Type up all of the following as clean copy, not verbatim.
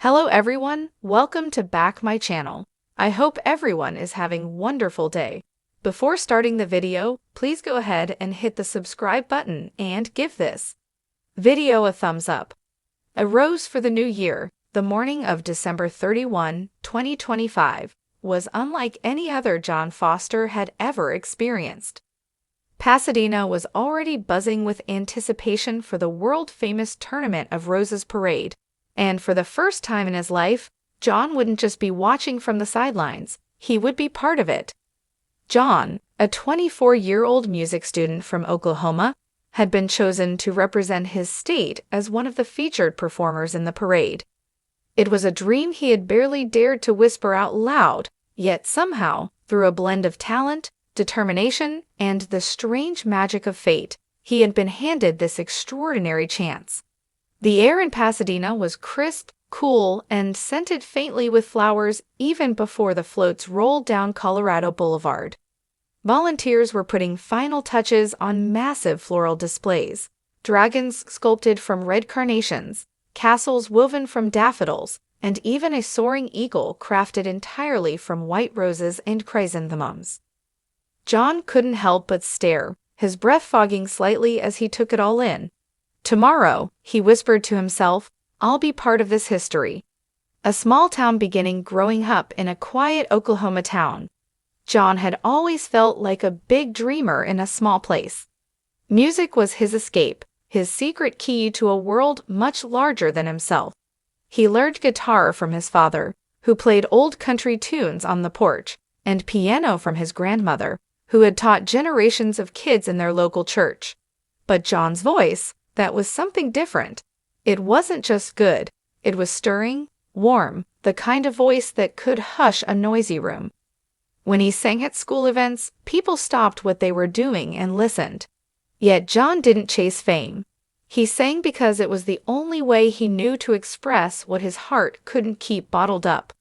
Hello everyone, welcome to back my channel. I hope everyone is having a wonderful day. Before starting the video, please go ahead and hit the subscribe button and give this video a thumbs up. A rose for the new year, the morning of December 31, 2025, was unlike any other John Foster had ever experienced. Pasadena was already buzzing with anticipation for the world-famous Tournament of Roses parade. And for the first time in his life, John wouldn't just be watching from the sidelines, he would be part of it. John, a 24-year-old music student from Oklahoma, had been chosen to represent his state as one of the featured performers in the parade. It was a dream he had barely dared to whisper out loud, yet somehow, through a blend of talent, determination, and the strange magic of fate, he had been handed this extraordinary chance. The air in Pasadena was crisp, cool, and scented faintly with flowers even before the floats rolled down Colorado Boulevard. Volunteers were putting final touches on massive floral displays, dragons sculpted from red carnations, castles woven from daffodils, and even a soaring eagle crafted entirely from white roses and chrysanthemums. John couldn't help but stare, his breath fogging slightly as he took it all in. Tomorrow, he whispered to himself, I'll be part of this history. A small town beginning growing up in a quiet Oklahoma town. John had always felt like a big dreamer in a small place. Music was his escape, his secret key to a world much larger than himself. He learned guitar from his father, who played old country tunes on the porch, and piano from his grandmother, who had taught generations of kids in their local church. But John's voice, that was something different. It wasn't just good, it was stirring, warm, the kind of voice that could hush a noisy room. When he sang at school events, people stopped what they were doing and listened. Yet John didn't chase fame. He sang because it was the only way he knew to express what his heart couldn't keep bottled up.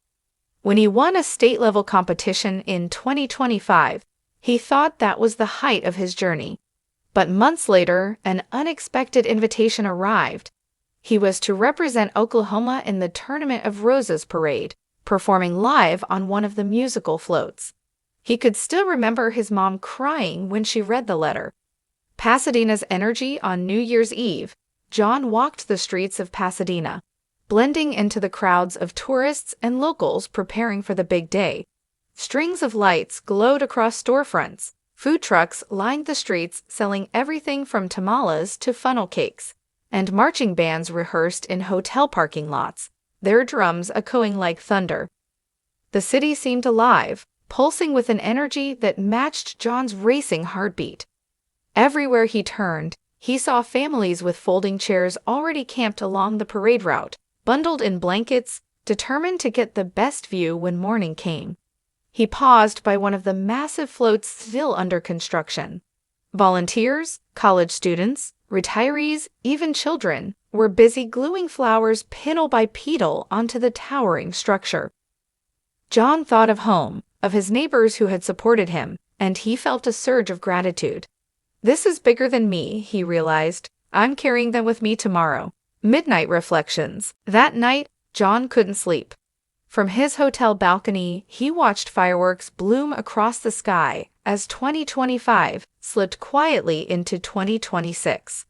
When he won a state-level competition in 2025, he thought that was the height of his journey. But months later, an unexpected invitation arrived. He was to represent Oklahoma in the Tournament of Roses parade, performing live on one of the musical floats. He could still remember his mom crying when she read the letter. Pasadena's energy on New Year's Eve, John walked the streets of Pasadena, blending into the crowds of tourists and locals preparing for the big day. Strings of lights glowed across storefronts. Food trucks lined the streets selling everything from tamales to funnel cakes, and marching bands rehearsed in hotel parking lots, their drums echoing like thunder. The city seemed alive, pulsing with an energy that matched John's racing heartbeat. Everywhere he turned, he saw families with folding chairs already camped along the parade route, bundled in blankets, determined to get the best view when morning came. He paused by one of the massive floats still under construction. Volunteers, college students, retirees, even children, were busy gluing flowers petal by petal onto the towering structure. John thought of home, of his neighbors who had supported him, and he felt a surge of gratitude. This is bigger than me, he realized. I'm carrying them with me tomorrow. Midnight reflections. That night, John couldn't sleep. From his hotel balcony, he watched fireworks bloom across the sky as 2025 slipped quietly into 2026.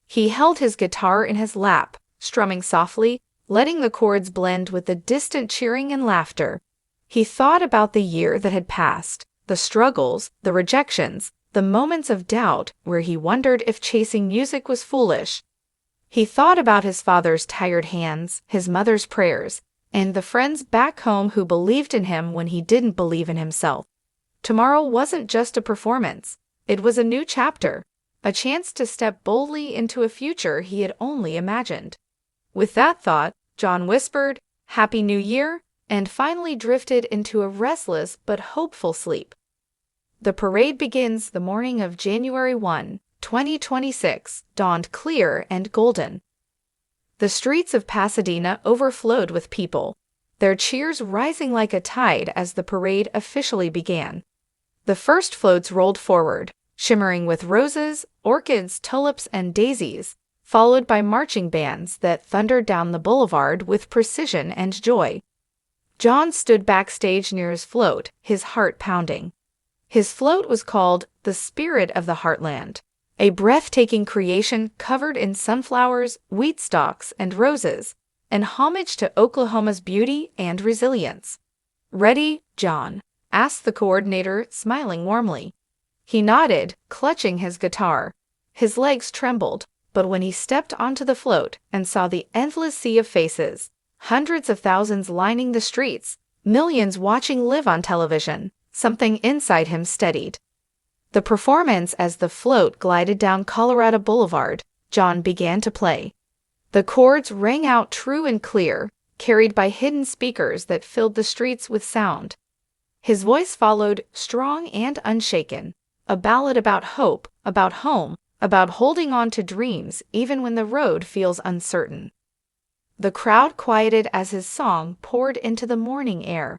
He held his guitar in his lap, strumming softly, letting the chords blend with the distant cheering and laughter. He thought about the year that had passed, the struggles, the rejections, the moments of doubt where he wondered if chasing music was foolish. He thought about his father's tired hands, his mother's prayers, and the friends back home who believed in him when he didn't believe in himself. Tomorrow wasn't just a performance, it was a new chapter, a chance to step boldly into a future he had only imagined. With that thought, John whispered, "Happy New Year," and finally drifted into a restless but hopeful sleep. The parade begins the morning of January 1, 2026, dawned clear and golden. The streets of Pasadena overflowed with people, their cheers rising like a tide as the parade officially began. The first floats rolled forward, shimmering with roses, orchids, tulips, and daisies, followed by marching bands that thundered down the boulevard with precision and joy. John stood backstage near his float, his heart pounding. His float was called the Spirit of the Heartland, a breathtaking creation covered in sunflowers, wheat stalks, and roses, an homage to Oklahoma's beauty and resilience. "Ready, John?" asked the coordinator, smiling warmly. He nodded, clutching his guitar. His legs trembled, but when he stepped onto the float and saw the endless sea of faces, hundreds of thousands lining the streets, millions watching live on television, something inside him steadied. The performance as the float glided down Colorado Boulevard, John began to play. The chords rang out true and clear, carried by hidden speakers that filled the streets with sound. His voice followed, strong and unshaken, a ballad about hope, about home, about holding on to dreams even when the road feels uncertain. The crowd quieted as his song poured into the morning air.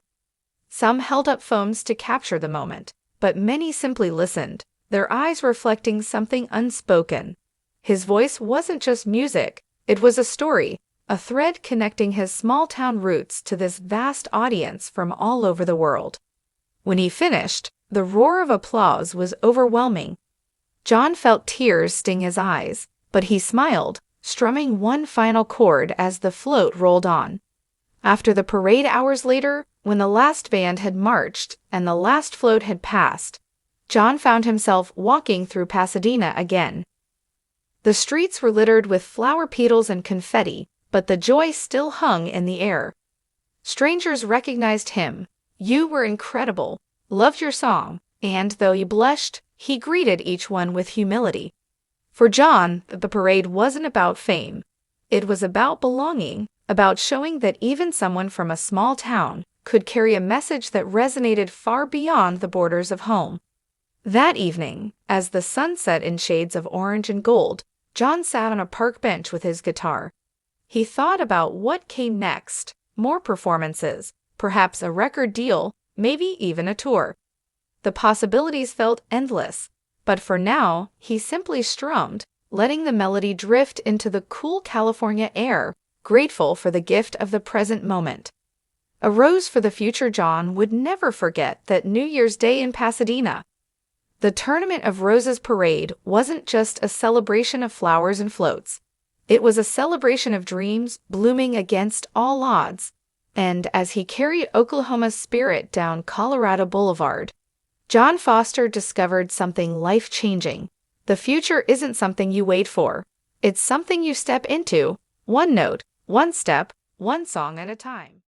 Some held up phones to capture the moment, but many simply listened, their eyes reflecting something unspoken. His voice wasn't just music, it was a story, a thread connecting his small-town roots to this vast audience from all over the world. When he finished, the roar of applause was overwhelming. John felt tears sting his eyes, but he smiled, strumming one final chord as the float rolled on. After the parade hours later, when the last band had marched and the last float had passed, John found himself walking through Pasadena again. The streets were littered with flower petals and confetti, but the joy still hung in the air. Strangers recognized him. "You were incredible, loved your song," and though he blushed, he greeted each one with humility. For John, the parade wasn't about fame. It was about belonging, about showing that even someone from a small town could carry a message that resonated far beyond the borders of home. That evening, as the sun set in shades of orange and gold, John sat on a park bench with his guitar. He thought about what came next, more performances, perhaps a record deal, maybe even a tour. The possibilities felt endless, but for now, he simply strummed, letting the melody drift into the cool California air, grateful for the gift of the present moment. A rose for the future. John would never forget that New Year's Day in Pasadena. The Tournament of Roses parade wasn't just a celebration of flowers and floats. It was a celebration of dreams blooming against all odds. And as he carried Oklahoma's spirit down Colorado Boulevard, John Foster discovered something life-changing. The future isn't something you wait for. It's something you step into, one note, one step, one song at a time.